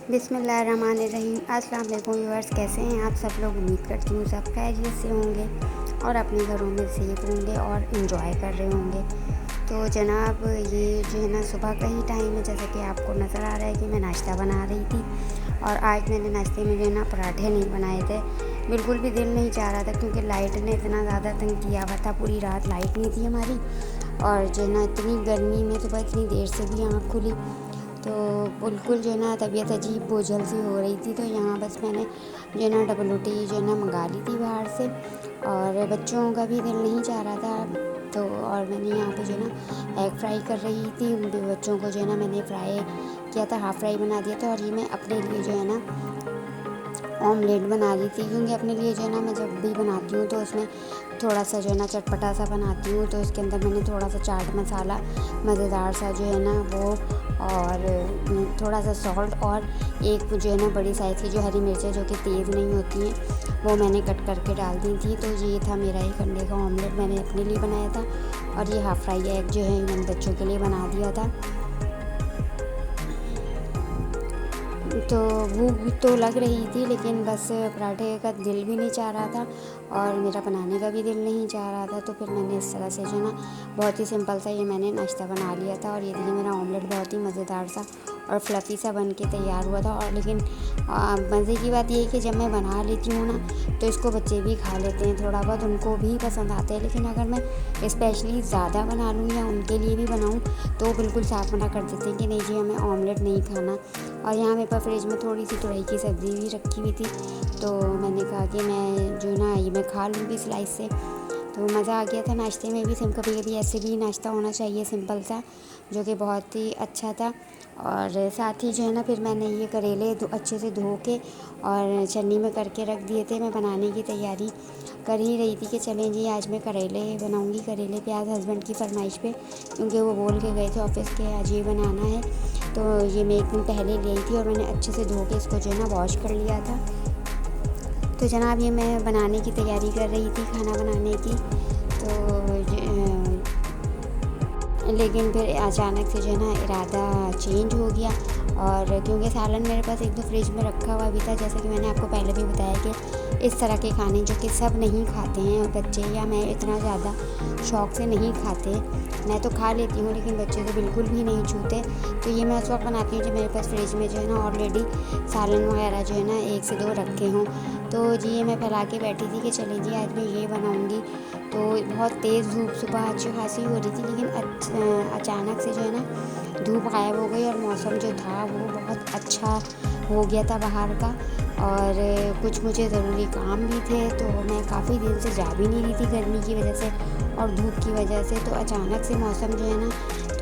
बिस्मिल्लाहिर्रहमानिर्रहीम। अस्सलाम वालेकुम व्यूअर्स, कैसे हैं आप सब लोग। उम्मीद करती हूँ सब खैरियत से होंगे और अपने घरों में सेफ होंगे और इन्जॉय कर रहे होंगे। तो जनाब, ये जो है ना सुबह का ही टाइम है, जैसा कि आपको नज़र आ रहा है कि मैं नाश्ता बना रही थी। और आज मैंने नाश्ते में जो है ना पराठे नहीं बनाए थे, बिल्कुल भी दिल नहीं चाह रहा था, क्योंकि लाइट ने इतना ज़्यादा तंग किया हुआ था। पूरी रात लाइट नहीं थी हमारी, और जो है ना इतनी गर्मी में सुबह इतनी देर से भी आँख खुली, तो बिल्कुल जो है ना तबीयत अजीब बोझल सी हो रही थी। तो यहाँ बस मैंने जो है ना डबल रोटी जो है ना मंगा ली थी बाहर से, और बच्चों का भी दिल नहीं चाह रहा था। तो और मैंने यहाँ पे जो है ना एग फ्राई कर रही थी। बच्चों को जो है ना मैंने फ्राई किया था, हाफ़ फ्राई बना दिया था। और ये मैं अपने लिए जो है ना ऑमलेट बना ली थी, क्योंकि अपने लिए जो है ना मैं जब भी बनाती हूँ तो उसमें थोड़ा सा जो है ना चटपटा सा बनाती हूँ। तो इसके अंदर मैंने थोड़ा सा चाट मसाला मज़ेदार सा जो है ना वो, और थोड़ा सा सॉल्ट, और एक जो है ना बड़ी साइज़ की जो हरी मिर्चें जो कि तेज़ नहीं होती हैं, वो मैंने कट करके डाल दी थी। तो ये था मेरा एक अंडे का ऑमलेट, मैंने अपने लिए बनाया था। और ये हाफ़ फ्राई एग जो है मैंने बच्चों के लिए बना दिया था। तो भूख तो लग रही थी, लेकिन बस पराठे का दिल भी नहीं चाह रहा था और मेरा बनाने का भी दिल नहीं चाह रहा था। तो फिर मैंने इस तरह से जो ना बहुत ही सिंपल सा ये मैंने नाश्ता बना लिया था। और ये देखिए मेरा ऑमलेट बहुत ही मज़ेदार सा और फ्लफ़ी सा बन के तैयार हुआ था। और लेकिन मज़े की बात ये है कि जब मैं बना लेती हूँ ना, तो इसको बच्चे भी खा लेते हैं, थोड़ा बहुत उनको भी पसंद आता है। लेकिन अगर मैं स्पेशली ज़्यादा बना लूँ या उनके लिए भी बनाऊँ, तो बिल्कुल साफ मना कर देते हैं कि नहीं जी, हमें ऑमलेट नहीं खाना। और यहाँ मेरे पास फ्रिज में थोड़ी सी तुरई की सब्ज़ी भी रखी हुई थी, तो मैंने कहा कि मैं जो ना ये मैं खा लूँगी स्लाइस से। तो मज़ा आ गया था नाश्ते में भी। कभी कभी ऐसे भी नाश्ता होना चाहिए सिंपल सा, जो कि बहुत ही अच्छा था। और साथ ही जो है ना फिर मैंने ये करेले अच्छे से धो के और छन्नी में करके रख दिए थे। मैं बनाने की तैयारी कर ही रही थी कि चलें जी आज मैं करेले बनाऊंगी, करेले प्याज, हस्बैंड की फरमाइश पे, क्योंकि वो बोल के गए थे ऑफिस के आज ये बनाना है। तो ये मैं एक दिन पहले ले आई थी और मैंने अच्छे से धो के इसको जो है ना वॉश कर लिया था। तो जनाब, ये मैं बनाने की तैयारी कर रही थी, खाना बनाने की। लेकिन फिर अचानक से जो है ना इरादा चेंज हो गया। और क्योंकि सालन मेरे पास एक दो फ्रिज में रखा हुआ भी था, जैसा कि मैंने आपको पहले भी बताया कि इस तरह के खाने जो कि सब नहीं खाते हैं बच्चे, या मैं इतना ज़्यादा शौक़ से नहीं खाते। मैं तो खा लेती हूँ, लेकिन बच्चे तो बिल्कुल भी नहीं छूते। तो ये मैं उस वक्त बनाती हूँ जब मेरे पास फ्रिज में जो है ना ऑलरेडी सालन वगैरह जो है ना 1 से 2 रखे हों। तो जी ये मैं फैला के बैठी थी कि चलें जी आज मैं ये बनाऊँगी। तो बहुत तेज़ धूप सुबह अच्छी खासी हो रही थी, लेकिन अचानक से जो है ना धूप गायब हो गई और मौसम जो था वो बहुत अच्छा हो गया था बाहर का। और कुछ मुझे ज़रूरी काम भी थे, तो मैं काफ़ी दिन से जा भी नहीं रही थी गर्मी की वजह से और धूप की वजह से। तो अचानक से मौसम जो है ना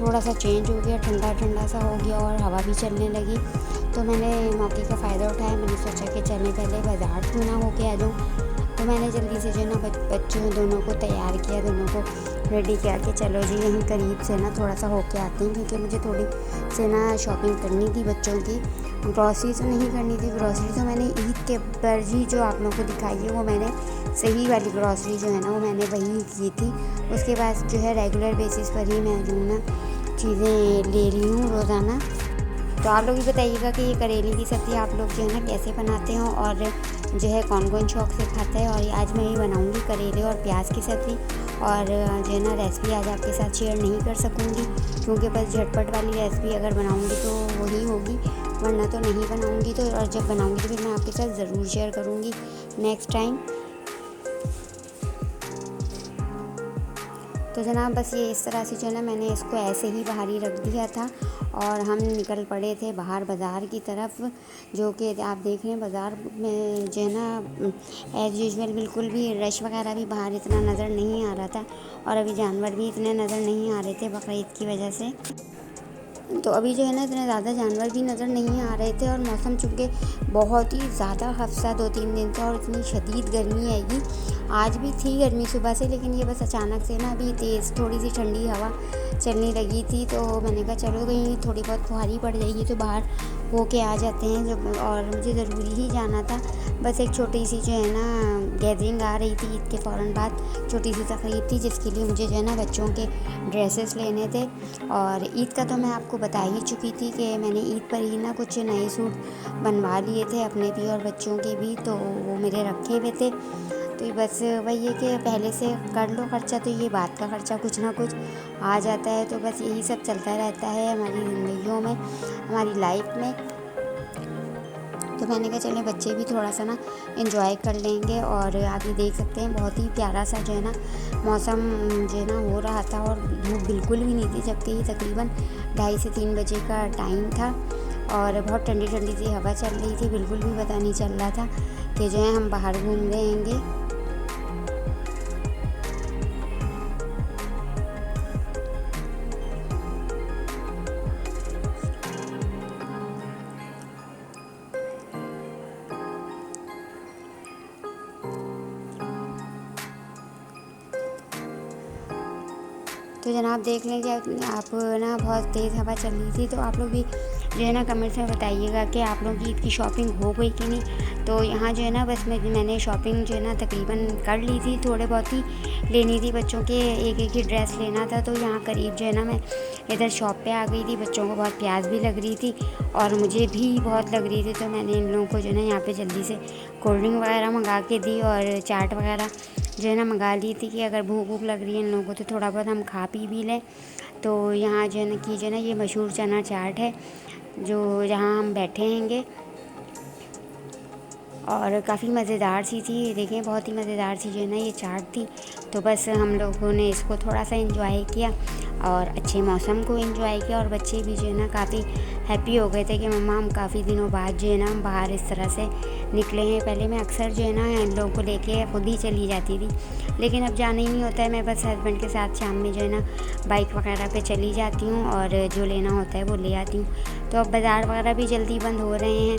थोड़ा सा चेंज हो गया, ठंडा ठंडा सा हो गया और हवा भी चलने लगी। तो मैंने मौके का फ़ायदा उठाया, मैंने सोचा कि चलें पहले बाज़ार क्यों ना होके आ जाऊँ। तो मैंने जल्दी से जो है ना बच्चों दोनों को तैयार किया, दोनों को रेडी किया कि चलो जी यहीं करीब से ना थोड़ा सा होके आते हैं, क्योंकि मुझे थोड़ी से ना शॉपिंग करनी थी बच्चों की। ग्रॉसरी तो नहीं करनी थी, ग्रॉसरी तो मैंने ईद के पर ही जो आप लोगों को दिखाई है वो मैंने सही वाली ग्रॉसरी जो है ना वो मैंने वही की थी। उसके बाद जो है रेगुलर बेसिस पर ही मैं जो है ना चीज़ें ले रही हूँ रोज़ाना। तो आप लोग भी बताइएगा कि ये करेले की सब्ज़ी आप लोग जो है ना कैसे बनाते हो, और जो है कौन कौन शौक़ से खाता है। और आज मैं ही बनाऊंगी करेले और प्याज की सब्ज़ी। और जो है ना रेसिपी आज आपके साथ शेयर नहीं कर सकूंगी, क्योंकि बस झटपट वाली रेसिपी अगर बनाऊंगी तो वही होगी, वरना तो नहीं बनाऊंगी। तो और जब बनाऊंगी तो फिर मैं आपके साथ ज़रूर शेयर करूंगी नेक्स्ट टाइम। तो जनाब बस ये इस तरह से जो है ना मैंने इसको ऐसे ही बाहर ही रख दिया था, और हम निकल पड़े थे बाहर बाज़ार की तरफ, जो कि आप देख रहे हैं बाज़ार में जो है ना एज़ यूजुअल बिल्कुल भी रश वगैरह भी बाहर इतना नज़र नहीं आ रहा था, और अभी जानवर भी इतने नज़र नहीं आ रहे थे बकरीद की वजह से। तो अभी जो है ना इतने ज़्यादा जानवर भी नज़र नहीं आ रहे थे, और मौसम चूँकि बहुत ही ज़्यादा खफ़्सा 2-3 दिन से, और इतनी शदीद गर्मी आएगी। आज भी थी गर्मी सुबह से, लेकिन ये बस अचानक से ना अभी तेज़ थोड़ी सी ठंडी हवा चलने लगी थी। तो मैंने कहा चलो कहीं थोड़ी बहुत फुहारी पड़ जाएगी तो बाहर होके आ जाते हैं जब, और मुझे ज़रूरी ही जाना था बस एक छोटी सी जो है ना गैदरिंग आ रही थी ईद के फ़ौरन बाद, छोटी सी तकरीब थी जिसके लिए मुझे जो है ना बच्चों के ड्रेसेस लेने थे। और ईद का तो मैं आपको बता ही चुकी थी कि मैंने ईद पर ही ना कुछ नए सूट बनवा लिए थे अपने भी और बच्चों के भी, तो वो मेरे रखे हुए थे। तो बस वही है कि पहले से कर लो खर्चा, तो ये बात का खर्चा कुछ ना कुछ आ जाता है। तो बस यही सब चलता रहता है हमारी ज़िंदगियों में, हमारी लाइफ में। तो मैंने कहा चलें बच्चे भी थोड़ा सा ना एंजॉय कर लेंगे। और आप ये देख सकते हैं बहुत ही प्यारा सा जो है ना मौसम जो है ना हो रहा था, और धूप बिल्कुल भी नहीं थी, जबकि ये तकरीबन 2:30 से 3 बजे का टाइम था। और बहुत ठंडी ठंडी सी हवा चल रही थी, बिल्कुल भी पता नहीं चल रहा था कि जो है हम बाहर घूम रहे हैंगे। तो जनाब देख लें कि आप ना बहुत तेज़ हवा चल रही थी, तो आप लोग भी जो है ना कमेंट्स में बताइएगा कि आप लोगों की ईद की शॉपिंग हो गई कि नहीं। तो यहाँ जो है ना बस मैंने शॉपिंग जो है ना तकरीबन कर ली थी, थोड़े बहुत ही लेनी थी, बच्चों के एक एक ही ड्रेस लेना था। तो यहाँ करीब जो है ना मैं इधर शॉप पे आ गई थी, बच्चों को बहुत प्यास भी लग रही थी और मुझे भी बहुत लग रही थी। तो मैंने इन लोगों को जो है ना यहाँ पे जल्दी से कोल्ड ड्रिंक वगैरह मंगा के दी और चाट वगैरह जो है ना मंगा ली थी कि अगर भूख भूख लग रही है इन लोगों को तो थोड़ा बहुत हम खा पी भी लें। तो यहाँ जो है ना कि जो है ना ये मशहूर चना चाट है जो जहाँ हम बैठे हैंगे, और काफ़ी मज़ेदार सी थी। देखें बहुत ही मज़ेदार सी जो है ना ये चाट थी। तो बस हम लोगों ने इसको थोड़ा सा एंजॉय किया और अच्छे मौसम को एंजॉय किया, और बच्चे भी जो है ना काफ़ी हैप्पी हो गए थे कि मम्मा हम काफ़ी दिनों बाद जो है ना हम बाहर इस तरह से निकले हैं। पहले मैं अक्सर जो है ना इन लोगों को लेके खुद ही चली जाती थी, लेकिन अब जाना ही नहीं होता है। मैं बस हस्बैंड के साथ शाम में जो है ना बाइक वगैरह पे चली जाती हूँ और जो लेना होता है वो ले आती हूँ। तो अब बाज़ार वगैरह भी जल्दी बंद हो रहे हैं।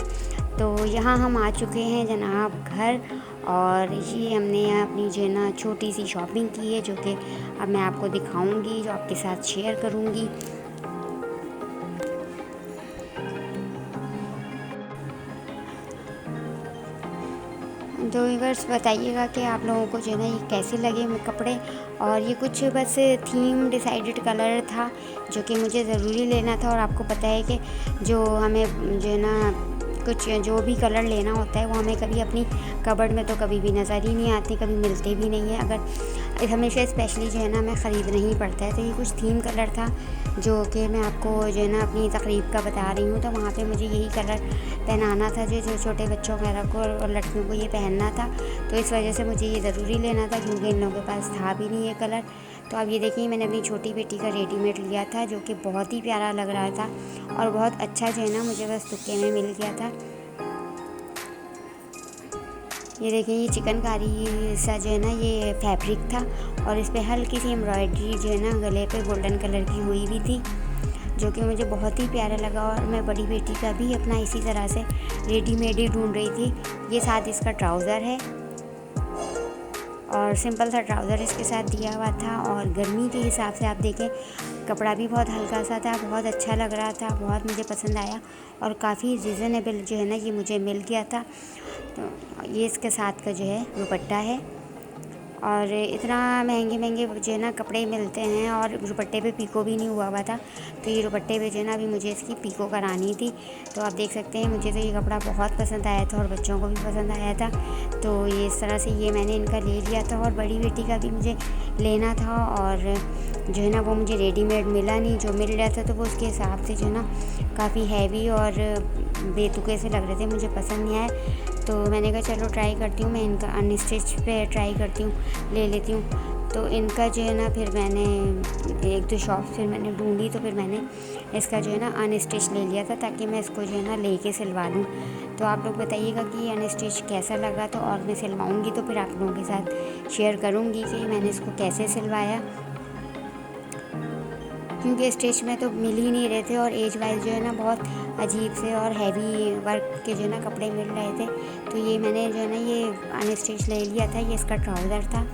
तो यहाँ हम आ चुके हैं जनाब घर, और ये हमने अपनी जो है ना छोटी सी शॉपिंग की है जो कि अब मैं आपको दिखाऊंगी, जो आपके साथ शेयर करूंगी। तो व्यूअर्स बताइएगा कि आप लोगों को जो है ना ये कैसे लगे कपड़े। और ये कुछ बस थीम डिसाइडेड कलर था जो कि मुझे ज़रूरी लेना था, और आपको पता है कि जो हमें जो है ना कुछ जो भी कलर लेना होता है वो हमें कभी अपनी कबर्ड में तो कभी भी नज़र ही नहीं आते, कभी मिलते भी नहीं है। अगर हमेशा स्पेशली जो है ना हमें ख़रीदना ही पड़ता है। तो ये कुछ थीम कलर था जो कि मैं आपको जो है ना अपनी तकरीब का बता रही हूँ। तो वहाँ पे मुझे यही कलर पहनाना था जो छोटे बच्चों वगैरह को और लड़कियों को ये पहनना था। तो इस वजह से मुझे ये ज़रूरी लेना था क्योंकि इन लोगों के पास था भी नहीं ये कलर। तो आप ये देखिए मैंने अपनी छोटी बेटी का रेडीमेड लिया था जो कि बहुत ही प्यारा लग रहा था और बहुत अच्छा जो है ना मुझे बस तुक्के में मिल गया था। ये देखिए ये चिकनकारी सा जो है ना ये फैब्रिक था और इस पर हल्की सी एम्ब्रॉयडरी जो है ना गले पे गोल्डन कलर की हुई भी थी जो कि मुझे बहुत ही प्यारा लगा। और मैं बड़ी बेटी का भी अपना इसी तरह से रेडीमेड ही ढूंढ रही थी। ये साथ इसका ट्राउज़र है और सिंपल सा ट्राउज़र इसके साथ दिया हुआ था, और गर्मी के हिसाब से आप देखें कपड़ा भी बहुत हल्का सा था, बहुत अच्छा लग रहा था, बहुत मुझे पसंद आया और काफ़ी रीज़नेबल जो है ना ये मुझे मिल गया था। तो ये इसके साथ का जो है दुपट्टा है, और इतना महंगे महंगे जो है ना कपड़े मिलते हैं और दुपट्टे पे पीको भी नहीं हुआ था। तो ये दुपट्टे पे जो है ना अभी मुझे इसकी पीको करानी थी। तो आप देख सकते हैं मुझे तो ये कपड़ा बहुत पसंद आया था और बच्चों को भी पसंद आया था। तो ये इस तरह से ये मैंने इनका ले लिया था, और बड़ी बेटी का भी मुझे लेना था और जो है ना वो मुझे रेडीमेड मिला नहीं। जो मिल रहा था तो वो उसके हिसाब से जो है ना काफ़ी हैवी और बेतुके से लग रहे थे, मुझे पसंद नहीं आए। तो मैंने कहा चलो ट्राई करती हूँ, मैं इनका अनस्टिच पे ट्राई करती हूँ, ले लेती हूँ। तो इनका जो है ना फिर मैंने एक दो शॉप फिर मैंने ढूंढी, तो फिर मैंने इसका जो है ना अनस्टिच ले लिया था ताकि मैं इसको जो है ना लेके सिलवा लूँ। तो आप लोग बताइएगा कि ये अनस्टिच कैसा लगा। तो और मैं सिलवाऊँगी तो फिर आप लोगों के साथ शेयर करूँगी कि मैंने इसको कैसे सिलवाया, क्योंकि स्टिच में तो मिल ही नहीं रहे थे और एज वाइज जो है ना बहुत अजीब से और हैवी वर्क के जो है ना कपड़े मिल रहे थे। तो ये मैंने जो है ना ये अनस्टिच ले लिया था। ये इसका ट्राउज़र था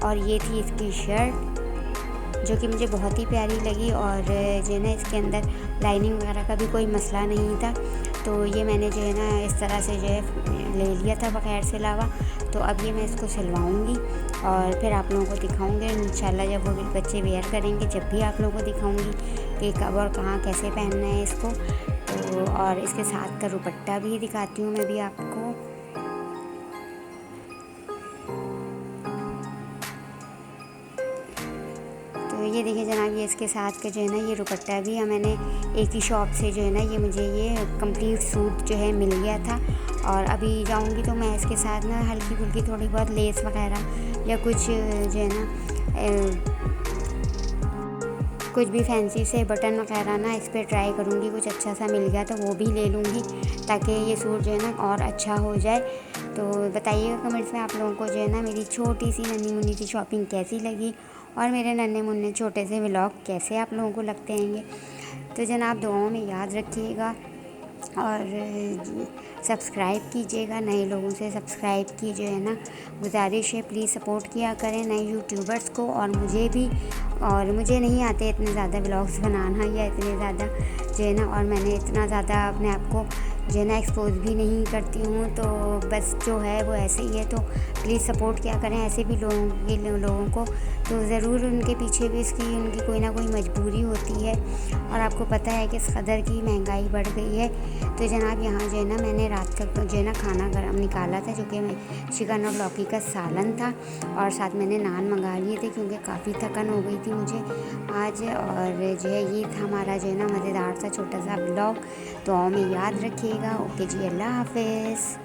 और ये थी इसकी शर्ट जो कि मुझे बहुत ही प्यारी लगी, और जो है ना इसके अंदर लाइनिंग वगैरह का भी कोई मसला नहीं था। तो ये मैंने जो है ना इस तरह से जो है ले लिया था बगैर सिलावा। तो अब ये मैं इसको सिलवाऊँगी और फिर आप लोगों को दिखाऊँगी इंशाल्लाह। जब वो बच्चे वेयर करेंगे जब भी आप लोगों को दिखाऊँगी कि कब और कहाँ कैसे पहनना है इसको। तो और इसके साथ का दुपट्टा भी दिखाती हूँ मैं भी आपको। तो ये देखिए जनाब, ये इसके साथ का जो है ना ये दुपट्टा भी मैंने एक ही शॉप से जो है ना ये मुझे ये कंप्लीट सूट जो है मिल गया था। और अभी जाऊंगी तो मैं इसके साथ ना हल्की फुल्की थोड़ी बहुत लेस वगैरह या कुछ जो है ना कुछ भी फैंसी से बटन वगैरह ना इस पर ट्राई करूँगी। कुछ अच्छा सा मिल गया तो वो भी ले लूँगी ताकि ये सूट जो है ना और अच्छा हो जाए। तो बताइएगा कमेंट्स में आप लोगों को जो है ना मेरी छोटी सी नन्ही मुन्नी सी शॉपिंग कैसी लगी और मेरे नन्हे मुन्ने छोटे से व्लॉग कैसे आप लोगों को लगते हैंगे। तो जनाब दुआओं में याद रखिएगा और सब्सक्राइब कीजिएगा। नए लोगों से सब्सक्राइब की जो है ना गुजारिश है, प्लीज़ सपोर्ट किया करें नए यूट्यूबर्स को और मुझे भी। और मुझे नहीं आते इतने ज़्यादा व्लॉग्स बनाना या इतने ज़्यादा जो है ना, और मैंने इतना ज़्यादा अपने आप को जो है ना एक्सपोज भी नहीं करती हूँ। तो बस जो है वो ऐसे ही है। तो प्लीज़ सपोर्ट किया करें ऐसे भी लोगों को। तो ज़रूर उनके पीछे भी उनकी कोई ना कोई मजबूरी होती है और आपको पता है कि इस कदर की महंगाई बढ़ गई है। तो जनाब यहाँ जो है ना मैंने रात का जो है ना खाना गरम निकाला था, जो कि मैं चिकन और लौकी का सालन था और साथ मैंने नान मंगा लिए थे क्योंकि काफ़ी थकन हो गई थी मुझे आज। और जो है ये था हमारा जो है ना मज़ेदार सा छोटा सा ब्लॉग। तो में याद रखिएगा। ओके जी, अल्लाह हाफिज़।